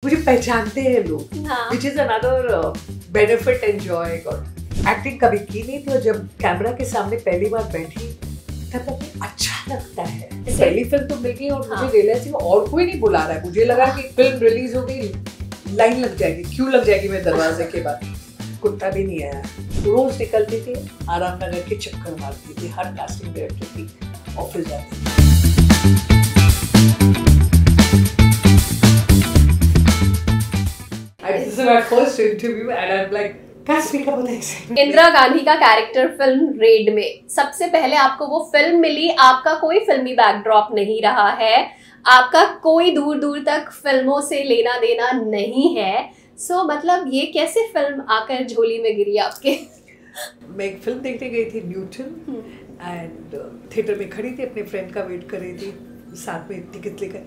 मुझे पहचानते हैं लोग, which is another benefit and Joy got. Acting कभी की नहीं थी और जब कैमरा के सामने पहली बार बैठी तब अच्छा लगता है। पहली फिल्म तो मिल गई और मुझे रियलाइज हुआ और कोई नहीं बुला रहा है। मुझे लगा कि फिल्म रिलीज हो गई, लाइन लग जाएगी, क्यों लग जाएगी मेरे दरवाजे के बाद। कुत्ता भी नहीं आया। रोज निकलती थी, आराम नगर के चक्कर मारती थी, हर कास्टिंग डायरेक्टर की ऑफिस जाती थी। This is my first interview and I'm like, can't speak about this. Indira Gandhi का कैरेक्टर फिल्म रेड में सबसे पहले आपको वो फिल्म मिली, आपका कोई फिल्मी बैकड्रॉप नहीं रहा है, आपका कोई दूर दूर तक फिल्मों से लेना देना नहीं है। सो मतलब ये कैसे फिल्म आकर झोली में गिरी आपके? मैं एक फिल्म देखने गई थी न्यूटन एंड थिएटर में खड़ी थी, अपने फ्रेंड का वेट कर रही थी, साथ में टिकट लेकर।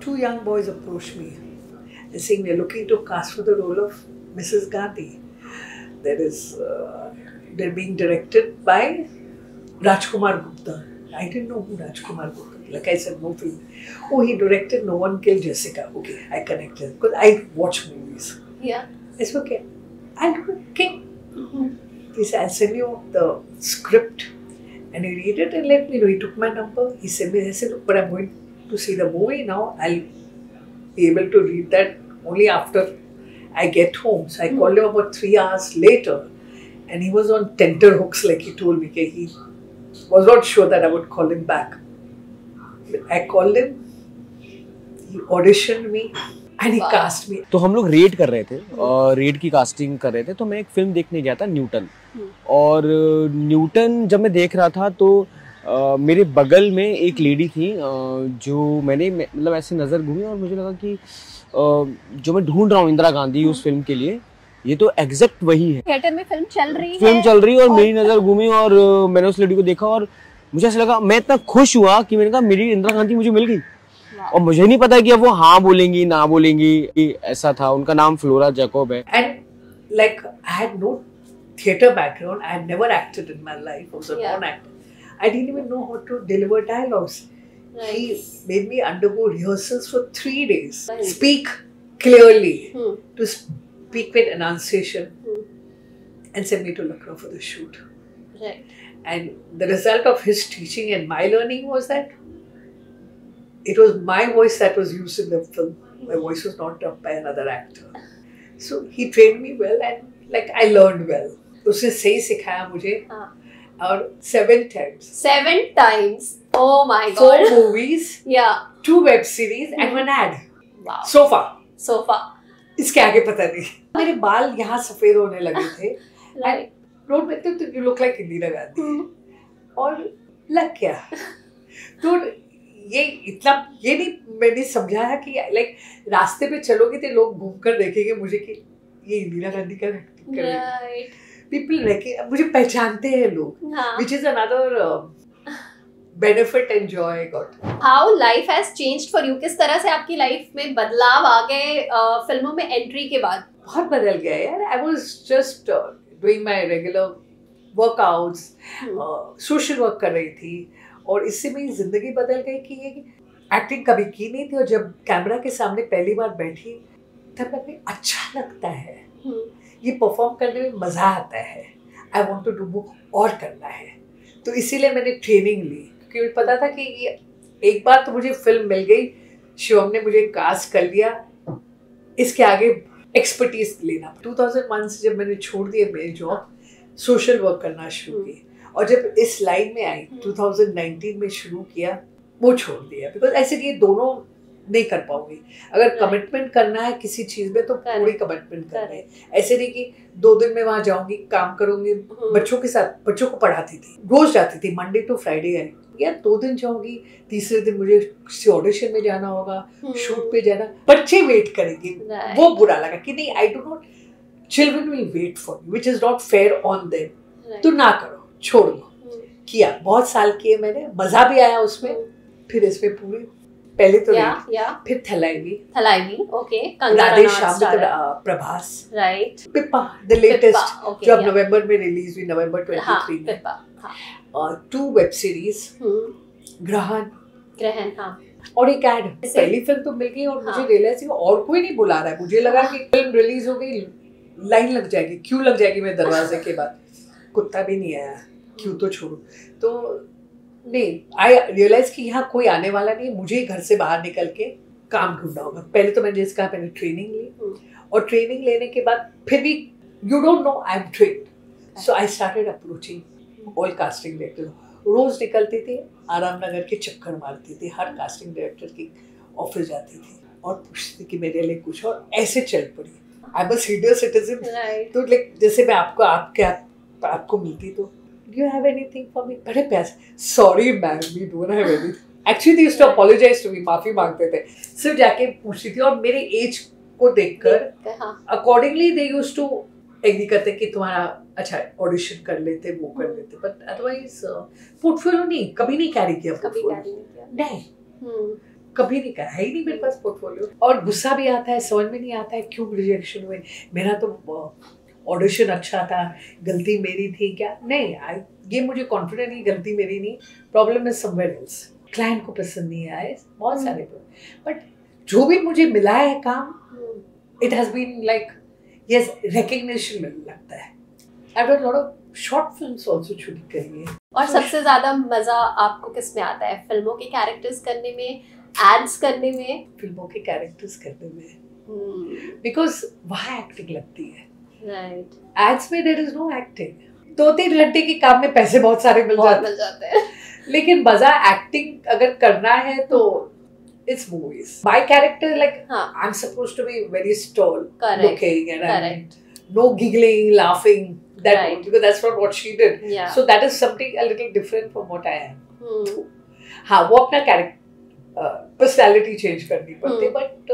2 young boys approached me saying we are looking to cast for the role of Mrs. Gandhi. They're being directed by Rajkumar Gupta. I didn't know who Rajkumar Gupta. Like I said, no film. Oh, he directed No One Killed Jessica. Okay, I connected because I watch movies. Yeah. It's okay. I'll do it. Okay. He said, I'll send you the script and you read it and let me know. He took my number. He sent me. I said, look, but I'm going to see the movie now. I'll be able to read that only after I get home. So I called him about 3 hours later and he was on tenterhooks, like he told me. He was not sure that I would call him back. But I called him, he auditioned me and he cast me. तो हम लोग red कर रहे थे और red की casting कर रहे थे, तो मैं एक फिल्म देखने गया था न्यूटन। और न्यूटन जब मैं देख रहा था तो मेरे बगल में एक लेडी थी जो मैंने मतलब ऐसे नज़र घूमी और मुझे लगा कि जो मैं ढूंढ रहा हूँ इंदिरा गांधी उस फिल्म के लिए, ये तो एग्जैक्ट वही है। थिएटर में फिल्म चल रही है और मेरी नज़र घूमी और मैंने उस लेडी को देखा और मुझे ऐसा लगा, मैं इतना खुश हुआ कि मैंने कहा मेरी इंदिरा गांधी मुझे मिल गई। और मुझे नहीं पता कि अब वो हाँ बोलेंगी ना बोलेंगी, ऐसा था। उनका नाम फ्लोरा जैकोब है। And like I had know theatre background, I had never acted in my life, was a non actor. I didn't even know how to deliver dialogues. Nice. He made me undergo rehearsals for 3 days. Nice. Speak clearly, to speak with enunciation, and send me to Lucknow for the shoot. Right. And the result of his teaching and my learning was that it was my voice that was used in the film. My voice was not dubbed by another actor. So he trained me well and like I learned well. उसने सही सिखाया मुझे। और 7 times. 7 times. Oh my God. 4 movies. Yeah. 2 web series and 1 ad. Wow. So far. So far. इसके आगे पता नहीं। मेरे बाल यहाँ सफेद होने लगे थे। Right. रोड में तो you look like Indira Gandhi. और लग गया। तो ये नहीं मैंने समझाया कि लाइक रास्ते पे चलोगे तो लोग घूमकर देखेंगे मुझे कि ये इंदिरा गांधी का एक्टिंग कर रही है। People मुझे पहचानते हैं लोग, which is another benefit and joy I got. How life has changed for you? किस तरह से आपकी लाइफ में बदलाव आ गए फिल्मों में एंट्री के बाद? बहुत बदल गया यार। I was just doing my regular workouts, social work कर रही थी और इससे मेरी जिंदगी बदल गई कि ये एक्टिंग कभी की नहीं थी और जब कैमरा के सामने पहली बार बैठी तब मुझे अच्छा लगता है। ये परफॉर्म करने में मज़ा आता है। आई वॉन्ट टू डू और करना है, तो इसीलिए मैंने ट्रेनिंग ली क्योंकि मुझे पता था कि ये एक बार तो मुझे फिल्म मिल गई, शिवम ने मुझे कास्ट कर लिया, इसके आगे एक्सपर्टीज लेना। 2001 से जब मैंने छोड़ दिया मेरी जॉब, सोशल वर्क करना शुरू की और जब इस लाइन में आई 2019 में शुरू किया, वो छोड़ दिया बिकॉज ऐसे ये दोनों नहीं कर पाऊंगी। अगर कमिटमेंट करना है किसी चीज में तो पूरी कमिटमेंट करनी है। ऐसे नहीं कि 2 दिन में वहां जाऊंगी, काम करूंगी। बच्चों के साथ, बच्चों को पढ़ाती थी, रोज जाती थी, मंडे टू फ्राइडे आई या 2 दिन जाऊंगी, तीसरे दिन मुझे किसी ऑडिशन में जाना होगा, शूट पे जाना, बच्चे वेट करेंगे। वो बुरा लगा कि नहीं, I do not, children will wait for you which is not fair on them. तो ना करो, छोड़ दो। किया, बहुत साल किए मैंने, मजा भी आया उसमें। फिर इसमें पूरी पहले तो फिर Thalaivi okay, Radhe Shyam Prabhas, right, Pippa the latest जो अब नवंबर में रिलीज हुई, नवंबर 23 में, और 2 वेब सीरीज, ग्रहण, और एक एड, पहली फिल्म तो मिल गई और मुझे रियलाइज हुआ और कोई नहीं बुला रहा है। मुझे लगा कि फिल्म रिलीज हो गई, लाइन लग जाएगी, क्यू लग जाएगी मेरे दरवाजे के बाद, कुत्ता भी नहीं आया, क्यू तो छोड़ो। तो नहीं, आई रियलाइज कि यहाँ कोई आने वाला नहीं, मुझे घर से बाहर निकल के काम ढूंढना होगा। पहले तो मैंने जैसे कहा, मैंने ट्रेनिंग ली और ट्रेनिंग लेने के बाद फिर भी you don't know I am trained, so I started approaching all casting director. रोज निकलती थी, आराम नगर के चक्कर मारती थी, हर कास्टिंग डायरेक्टर की ऑफिस जाती थी और पूछती थी कि मेरे लिए कुछ, और ऐसे चल पड़ी। I am a senior citizen, तो लाइक जैसे मैं आपको मिलती तो do you have anything for me, बड़े प्यार से, sorry ma'am we don't have anything. Actually they used to apologise to me, माफी मांगते थे, सिर्फ जाके पूछती थी। और मेरे एज को देखकर accordingly they used to agree करते कि तुम्हारा अच्छा ऑडिशन कर लेते, वो कर लेते, बट अदरवाइज पोर्टफोलियो नहीं, कभी नहीं कैरी किया पोर्टफोलियो, नहीं कभी नहीं कहा, है ही नहीं मेरे पास पोर्टफोलियो। और गुस्सा भी आता है, समझ में नहीं आता है क्यों रिजेक्शन हुए। मेरा तो ऑडिशन अच्छा था, गलती मेरी थी क्या? नहीं, ये मुझे कॉन्फिडेंट नहीं, गलती मेरी नहीं, problem is somewhere else. Client को पसंद नहीं आए, बहुत सारे प्रॉब्लम, बट जो भी मुझे मिला है काम, it has been like yes recognition लगता है। I don't lot of short films also shoot करी है। और सबसे ज्यादा मजा आपको किस में आता है? फिल्मों के कैरेक्टर्स करने में, एड्स करने में? फिल्मों के कैरेक्टर्स करने में, बिकॉज वहाँ एक्टिंग लगती है। राइट। एड्स में देयर इज नो एक्टिंग। 2-3 घंटे के काम में पैसे बहुत सारे मिल जाते हैं लेकिन मजा एक्टिंग अगर करना है तो it's movies. My character, like, I'm supposed to be very tall looking and no giggling, laughing, because that's not what she did. Yeah. So that is something a little different from what I am. हाँ, वो अपना personality change करनी पड़ती है, but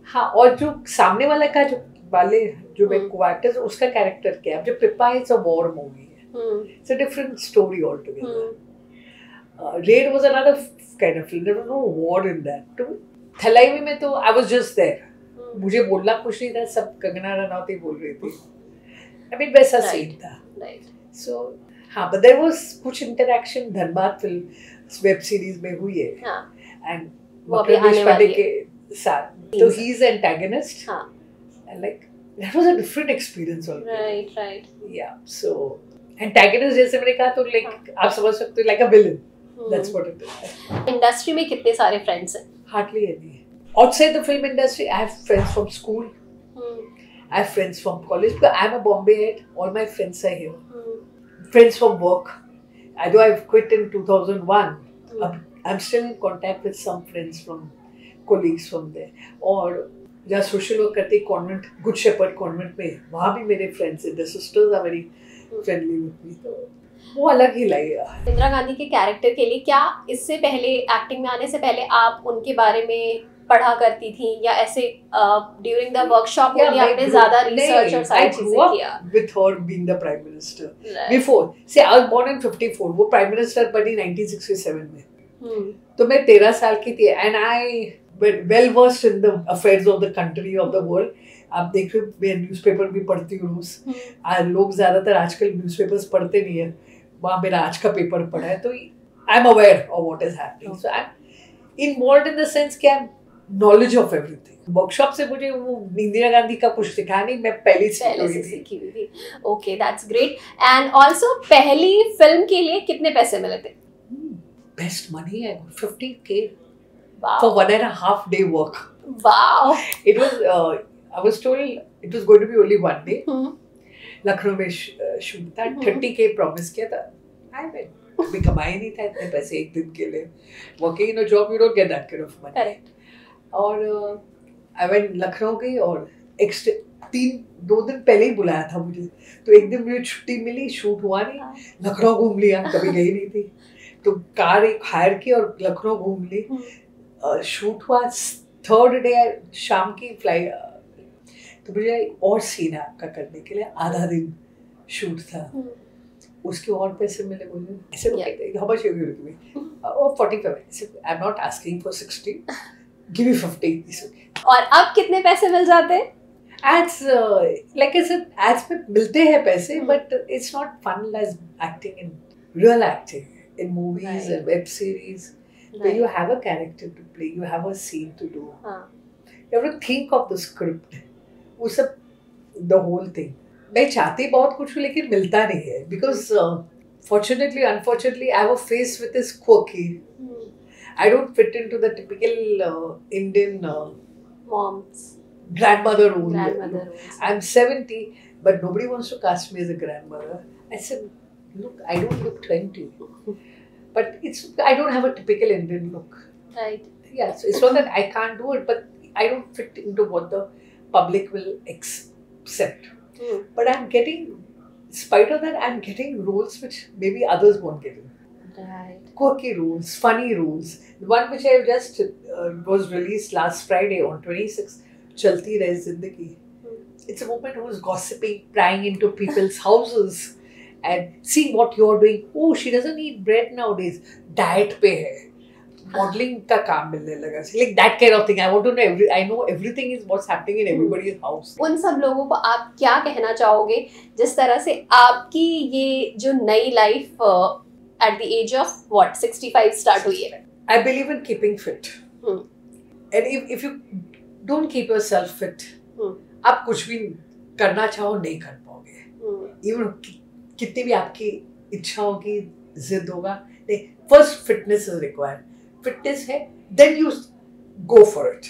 हाँ, और जो सामने वाला का जो मैं co-actors, उसका character क्या है? जब Pippa is a war movie है, it's a different story altogether. Raid was another kind of film. There was no war in that. तो थलाई में तो I was just there. मुझे बोलना कुछ नहीं था, सब कंगना रनौत ही बोल रही थी। I mean वैसा सीन था। So हाँ, but there was कुछ interaction Dhanbad film web series में हुई है। And मकरंद पांडे के साथ, तो he is an antagonist. And like that was a different experience already. Right. Yeah. So antagonist जैसे मैंने कहा, तो like आप समझ सकते हो, like a villain. That's what it is. Industry में कितने सारे फ्रेंड्स हैं? Hardly any. Outside the film industry, I have friends from school. I have friends from college. Because I'm a Bombay-ite, all my friends are here. Friends from work. Although I've quit in 2001, I'm still in contact with some friends from colleagues from there. और जहाँ social work करते convent, good shepherd convent में, वहाँ भी मेरे friends हैं. The sisters are very friendly with me. तो वो अलग ही लगेगा. इंदिरा गांधी के कैरेक्टर के लिए क्या इससे पहले, एक्टिंग में आने से पहले, आप उनके बारे में पढ़ा करती थी या ऐसे ड्यूरिंग द वर्कशॉप में आपने ज्यादा रिसर्च और सारी चीजें किया? With her being the prime minister. Before, say I was born in 54, वो prime minister बनी 1967 में. तो मैं 13 साल की थी and I well versed in the affairs of the country, of the world. आप देख रहे हो, मैं न्यूज़पेपर भी पढ़ती हूँ रोज. लोग ज्यादातर आजकल न्यूज़पेपर्स पढ़ते नहीं है, वहाँ मेरा आज का पेपर पढ़ा है, तो I am aware of what is happening. So I am involved in the sense कि I am knowledge of everything. Workshop से मुझे वो इंदिरा गांधी का कुछ सिखाया नहीं, मैं पहले से सीखी हुई थी. Okay, that's great. And also पहली फिल्म के लिए कितने पैसे मिले थे? बेस्ट मनी है, 50K for 1.5 day work. Wow. It was I was told it was going to be only 1 day. Lucknow में शूट था. 30K प्रॉमिस किया था. I went. अभी कमाए नहीं था इतने पैसे एक दिन के लिए. Working in a job, you don't get that kind of money. Correct. और I went लखनऊ गई और 2 दिन पहले ही बुलाया था मुझे, तो एक दिन मुझे छुट्टी मिली, शूट हुआ नहीं, लखनऊ घूम लिया, कभी गई नहीं थी, तो कार एक हायर की और लखनऊ घूम ली. शूट हुआ. 3rd डे शाम की फ्लाइट, तो मुझे और सीन है आपका करने के लिए, आधा दिन शूट था, उसके और पैसे मिले मुझे. ऐसे लोग कहते हैं how much you give me? 45. I am not asking for 60, give me 50. और अब कितने पैसे मिल जाते हैं? Ads, like I said, ads में मिलते हैं पैसे, but it's not fun as acting in real acting in movies and web series. where you have a character to play, you have a scene to do. You have to think of the script. वो सब the whole thing. मैं चाहती बहुत कुछ हूँ लेकिन मिलता नहीं है because fortunately, unfortunately, I have a face which is quirky. I don't fit into the typical Indian Moms. grandmother role. Grandmother roles. I'm 70, but nobody wants to cast me as a grandmother. I said, look, I don't look 20. But I don't have a typical Indian look. Right. Yeah, so it's not that I can't do it, but I don't fit into what the public will accept. But I'm getting, in spite of that, I'm getting roles which maybe others won't get in. Right. Quirky roles, funny roles. The one which I just was released last Friday on 26th, Chalti Rahe Zindagi. It's a woman who's gossiping, prying into people's houses and seeing what you're doing. Oh, she doesn't eat bread nowadays. Diet pe hai. Modeling ka kaam milne laga. Like that kind of thing. I want to know I know everything is what's happening in everybody's house. उन सब लोगों को आप क्या कहना चाहोगे जिस तरह से आपकी ये जो नई life at the age of what 65 start हुई है? I believe in keeping fit. And if you don't keep yourself fit, आप कुछ भी करना चाहो नहीं कर पाओगे. Even कितनी भी आपकी इच्छा होगी, जिद होगा, नहीं. First fitness is required. Fitness है, then you go for it.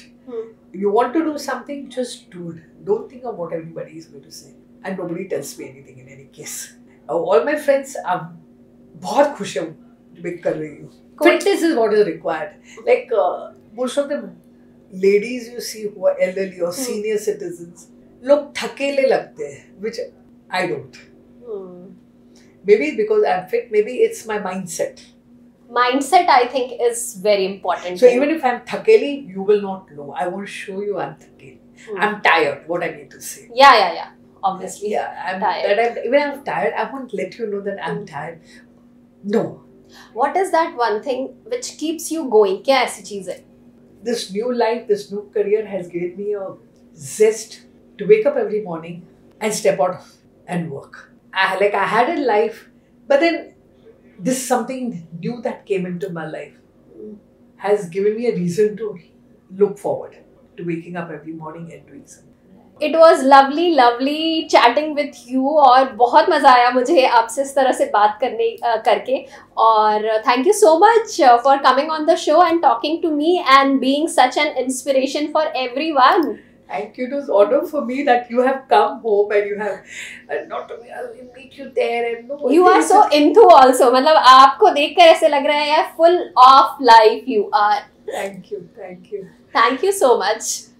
You want to do something, just do it. Don't think of what everybody is going to say. And nobody tells me anything in any case. All my friends are बहुत खुश है कर रही हूँ. Fitness is what is required. Like most of the ladies you see who are elderly or senior citizens, लोग थकेले लगते हैं, which I don't. Maybe because I'm fit, maybe it's my mindset. Mindset, I think, is very important. So even if I'm thakeli, you will not know. I won't show you I'm thakeli. I'm tired. What I need to say. Yeah. Obviously. Yeah, I'm tired. Even I'm tired, I won't let you know that I'm tired. No. What is that one thing which keeps you going? क्या ऐसी चीज है? This new life, this new career has given me a zest to wake up every morning and step out and work. I had a life, but then this something new that came into my life has given me a reason to look forward to waking up every morning and doing something. It was lovely chatting with you और बहुत मज़ा आया मुझे आपसे इस तरह से बात करके और thank you so much for coming on the show and talking to me and being such an inspiration for everyone. Thank you. It was an honor for me that you have come home and you have not only I'll meet you there and no. You are so into also. मतलब आपको देखकर ऐसे लग रहा है यार full of life you are. Thank you. Thank you so much.